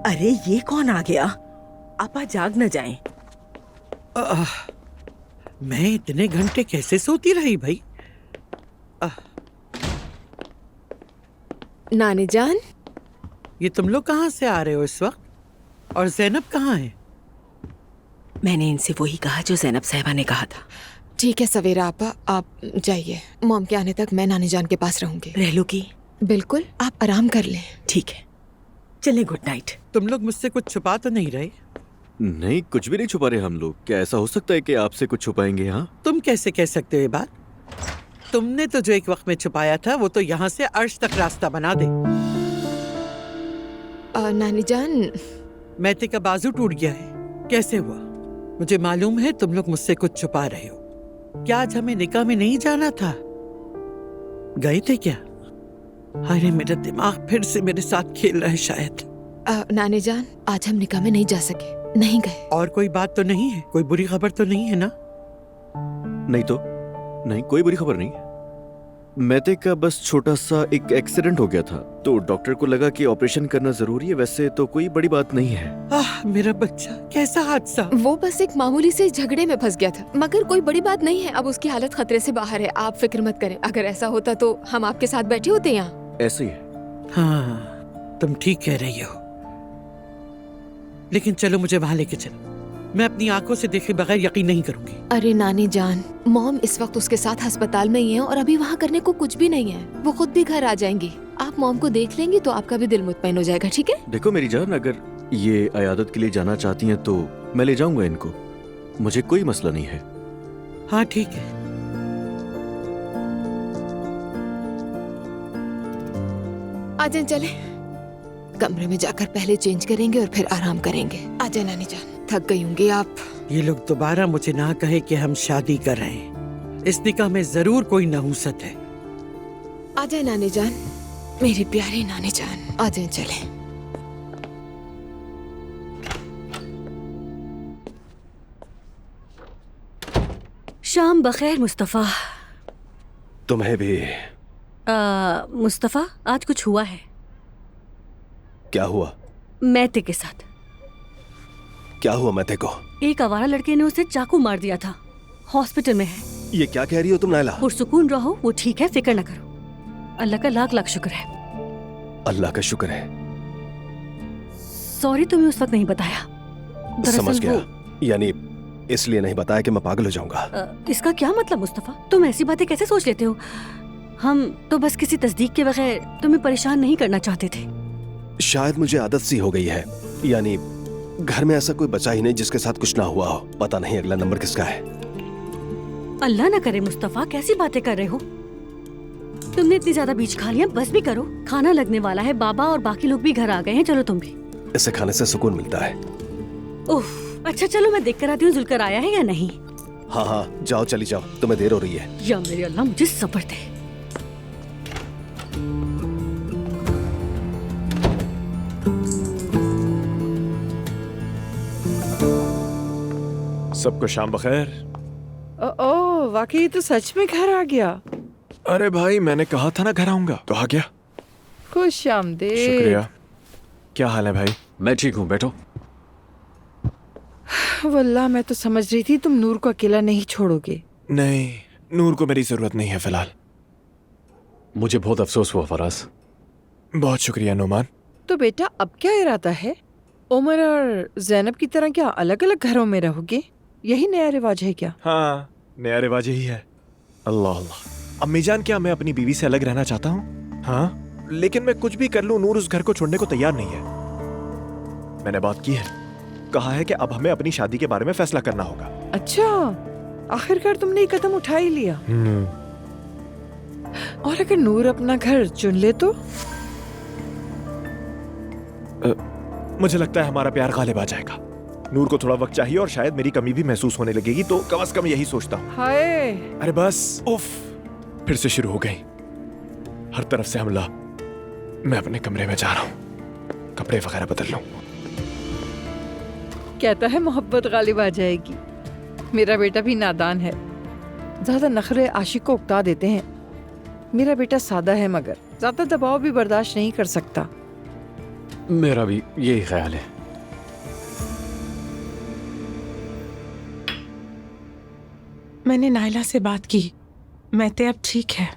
अरे ये कौन आ गया? आपा जाग न जाएं। मैं इतने घंटे कैसे सोती रही भाई? नानी जान, ये तुम लोग कहाँ से आ रहे हो इस वक्त? और ज़ैनब कहाँ है? मैंने इनसे वही कहा जो ज़ैनब साहिबा ने कहा था। ठीक है सवेरा आपा, आप जाइए। मॉम के आने तक मैं नानी जान के पास रहूंगी। रह लो की? बिल्कुल, आप आराम कर लें। ठीक है, चलें, गुड नाइट। तुम लोग मुझसे कुछ छुपा तो नहीं रहे? नहीं, कुछ भी नहीं छुपा रहे हम लोग। क्या ऐसा हो सकता है कि आपसे कुछ छुपाएंगे? हाँ, तुम कैसे कह सकते हो ये बात? तुमने तो जो एक वक्त में छुपाया था वो तो यहाँ से अर्श तक रास्ता बना दे। नानी जान, मैते का बाजू टूट गया है, कैसे हुआ? मुझे मालूम है तुम लोग मुझसे कुछ छुपा रहे हो। क्या आज हमें निकाह में नहीं जाना था? गए थे क्या? अरे मेरा दिमाग फिर से मेरे साथ खेल रहा है शायद। नानी जान, आज हम निकाह में नहीं जा सके, नहीं गए। और कोई बात तो नहीं है? कोई बुरी खबर तो नहीं है ना? नहीं तो नहीं, कोई बुरी खबर नहीं। मैते का बस छोटा सा एक एक्सीडेंट हो गया था, तो डॉक्टर को लगा कि ऑपरेशन करना जरूरी है। वैसे तो कोई बड़ी बात नहीं है। मेरा बच्चा, कैसा हादसा? वो बस एक मामूली से झगड़े में फंस गया था, मगर कोई बड़ी बात नहीं है। अब उसकी हालत खतरे से बाहर है, आप फिक्र मत करें। अगर ऐसा होता तो हम आपके साथ बैठे होते यहाँ। ऐसे ही है। हाँ, तुम ठीक कह रही हो, लेकिन चलो मुझे वहां लेके चलो। मैं अपनी आंखों से देखे बगैर यकीन नहीं करूंगी। अरे नानी जान, मॉम इस वक्त उसके साथ अस्पताल में ही है और अभी वहाँ करने को कुछ भी नहीं है। वो खुद भी घर आ जाएंगी। आप मॉम को देख लेंगी तो आपका भी दिल मुतमईन हो जाएगा, ठीक है? देखो मेरी जान, अगर ये अयादत के लिए जाना चाहती हैं तो मैं ले जाऊंगा इनको, मुझे कोई मसला नहीं है। हाँ ठीक है। आ जाए, चले कमरे में जाकर पहले चेंज करेंगे और फिर आराम करेंगे। आ जाए नानी जान, थक गई होंगी आप। ये लोग दोबारा मुझे ना कहे कि हम शादी कर रहे हैं। इस निकाह में जरूर कोई नहूसत है। आ जाए नानी जान, मेरी प्यारी नानी जान, आ जाए, चले। शाम बखैर मुस्तफ़ा। तुम्हें भी। मुस्तफ़ा, आज कुछ हुआ है। क्या हुआ? मैते के साथ। क्या हुआ मैते को? एक आवारा लड़के ने उसे चाकू मार दिया था, हॉस्पिटल में है। ये क्या कह रही हो तुम नायला? पुरसुकून रहो, वो ठीक है, फिक्र न करो। अल्लाह का लाख लाख शुक्र है। अल्लाह का शुक्र है। सॉरी तुम्हें उस वक्त नहीं बताया। समझ गया, यानी इसलिए नहीं बताया कि मैं पागल हो जाऊंगा। इसका क्या मतलब मुस्तफ़ा? तुम ऐसी बातें कैसे सोच लेते हो? हम तो बस किसी तस्दीक के बगैर तुम्हें परेशान नहीं करना चाहते थे। शायद मुझे आदत सी हो गई है, यानी घर में ऐसा कोई बचा ही नहीं जिसके साथ कुछ ना हुआ हो। पता नहीं अगला नंबर किसका है। अल्लाह ना करे मुस्तफ़ा, कैसी बातें कर रहे हो? तुमने इतनी ज्यादा बीज खा लिया, बस भी करो। खाना लगने वाला है, बाबा और बाकी लोग भी घर आ गए हैं। चलो तुम भी। इसे खाने से सुकून मिलता है। ओह, अच्छा चलो मैं देख कर आती हूँ जुलकर आया है या नहीं। हाँ हाँ, जाओ, चली जाओ, तुम्हें देर हो रही है। या मेरे अल्लाह, मुझे सब्र दे। सबको शाम बखैर। ओ, वाकई तो सच में घर आ गया। अरे भाई, मैंने कहा था ना घर आऊंगा, तो आ गया। खुश आमदीद। शुक्रिया। क्या हाल है भाई? मैं ठीक हूँ, बैठो। वल्लाह मैं तो समझ रही थी तुम नूर को अकेला नहीं छोड़ोगे। नहीं, नूर को मेरी जरूरत नहीं है फिलहाल। मुझे बहुत अफसोस हुआ फराज। बहुत शुक्रिया नोमान। तो बेटा अब क्या इरादा है? उमर और जैनब की तरह क्या अलग अलग घरों में रहोगे? यही नया रिवाज है क्या? हाँ, नया रिवाज यही है। अल्लाह अल्लाह। अम्मी जान, क्या मैं अपनी बीवी से अलग रहना चाहता हूँ? हाँ, लेकिन मैं कुछ भी कर लूँ, नूर उस घर को छोड़ने को तैयार नहीं है। मैंने बात की है, कहा है कि अब हमें अपनी शादी के बारे में फैसला करना होगा। अच्छा, आखिरकार तुमने ये कदम उठा ही लिया। और अगर नूर अपना घर चुन ले तो? मुझे लगता है हमारा प्यार गालिब आ जाएगा। नूर को थोड़ा वक्त चाहिए और शायद मेरी कमी भी महसूस होने लगेगी, तो कम से कम यही सोचता हूँ। हाय, अरे बस, उफ, फिर से शुरू हो गई। हर तरफ से हमला। मैं अपने कमरे में जा रहा हूँ, कपड़े वगैरह बदल लूं। कहता है मोहब्बत गालिब आ जाएगी। मेरा बेटा भी नादान है, ज्यादा नखरे आशिक को उकता देते हैं। मेरा बेटा सादा है मगर ज्यादा दबाव भी बर्दाश्त नहीं कर सकता। मेरा भी यही ख्याल है। मैंने नायला से बात की, मैते अब ठीक है।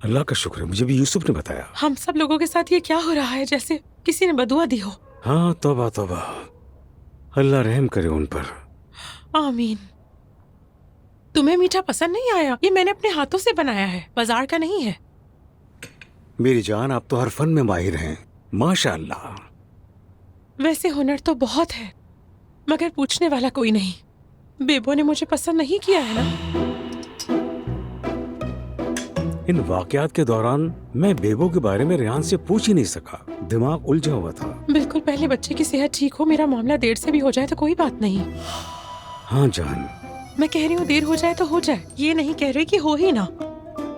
अल्लाह का शुक्र है, मुझे भी यूसुफ ने बताया। हम सब लोगों के साथ ये क्या हो रहा है, जैसे किसी ने बदुआ दी हो। हाँ, तौबा तौबा, अल्लाह रहम करे उन पर। आमीन। तुम्हें मीठा पसंद नहीं आया? ये मैंने अपने हाथों से बनाया है, बाजार का नहीं है। मेरी जान, आप तो हर फन में माहिर हैं, माशाअल्लाह। वैसे हुनर तो बहुत है, मगर पूछने वाला कोई नहीं। बेबो ने मुझे पसंद नहीं किया है ना। इन वाकयात के दौरान मैं बेबो के बारे में रेहान से पूछ ही नहीं सका, दिमाग उलझा हुआ था। बिल्कुल, पहले बच्चे की सेहत ठीक हो, मेरा मामला देर से भी हो जाए तो कोई बात नहीं। हाँ जान, मैं कह रही हूँ देर हो जाए तो हो जाए, ये नहीं कह रही कि हो ही ना।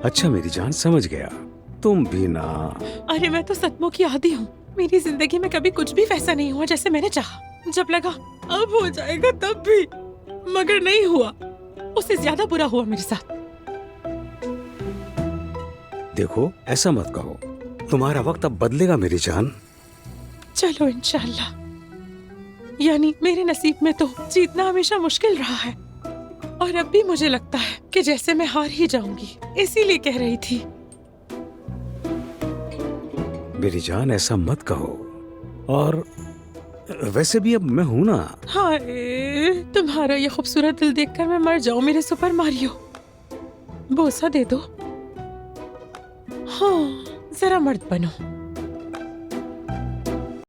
अच्छा मेरी जान, समझ गया। तुम भी ना। अरे मैं तो सदमों की आदी हूँ। मेरी जिंदगी में कभी कुछ भी वैसा नहीं हुआ जैसे मैंने चाहा। जब लगा अब हो जाएगा तब भी, मगर नहीं हुआ। उससे ज्यादा बुरा हुआ मेरे साथ। देखो, ऐसा मत कहो, तुम्हारा वक्त अब बदलेगा मेरी जान। चलो इंशाल्लाह। यानी मेरे नसीब में तो जीतना हमेशा मुश्किल रहा है, और अब भी मुझे लगता है कि जैसे मैं हार ही जाऊंगी, इसीलिए कह रही थी। मेरी जान, ऐसा मत कहो। और वैसे भी अब मैं हूं ना। हाय, तुम्हारा ये खूबसूरत दिल देखकर मैं मर जाऊं मेरे सुपर मारियो। बोसा दे दो। हाँ, जरा मर्द बनो।